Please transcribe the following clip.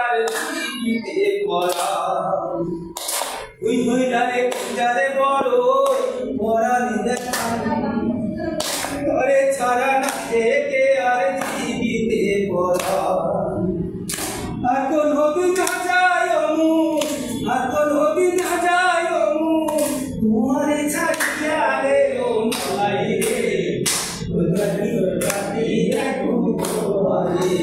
আর জীবিতে পড়া ওই হইলারে কুঞ্জারে বড় পরানি দেখান তরে ছাড়া না থেকে আর জীবিতে পড়া আর কোন হবি না যায় অমু আর কোন হবি না যায় অমু তোমারে ছাড়িয়া রে ও মালাই রে ওই রাতি দেখো তোমারে